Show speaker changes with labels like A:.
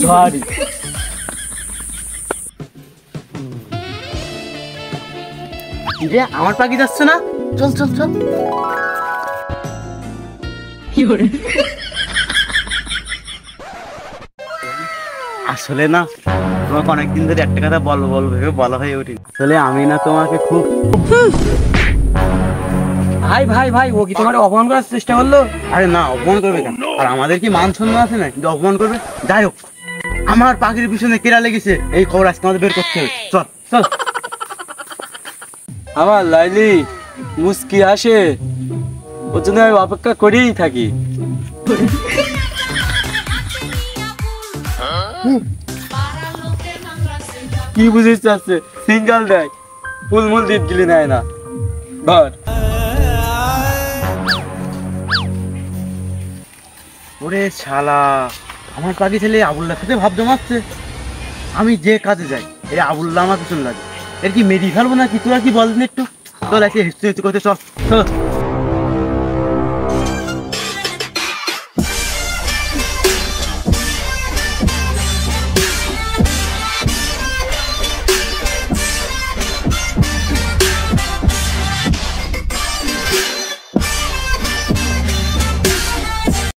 A: Sorry আমার পাখি যাচ্ছে না, চল চল চল। আসলে না তোমাকে অনেকদিন ধরে একটা কথা বলবো বলবো ভেবে বলা হয়ে ওঠে। আসলে আমি না তোমাকে খুব
B: ভাই ভাই ভাই, ও কি তোমার অপমান করার চেষ্টা করলো?
A: আরে না, অপমান করবে কেন? আর আমাদের কি মান সম্মান আছে না কিন্তু অপমান করবে? যাই হোক, আমার পাখির পিছনে কেরা লেগেছে এই খবর আজকে আমাদের বের করতে হবে। চল চল।
B: আমার লাইলি মুস্কি আসে, ওর জন্য আমি অপেক্ষা করেই থাকি। কি বুঝিস চাচ্ছে? সিঙ্গেল দেখ, ফুলমুল দ্বীপ গিলি নেয় না ধর।
A: ওরে শালা, আমার পাখি ছেলে আবুল্লার সাথে ভাব জমাচ্ছে। আমি যে কাজে যাই এই আবুল্লাহ আমার পিছনে লাগে। এর কি মেরি ফেলবো না কি? তোরা কি বলবেন একটু? চল এসে হিস্ট্রি করতে চল চল।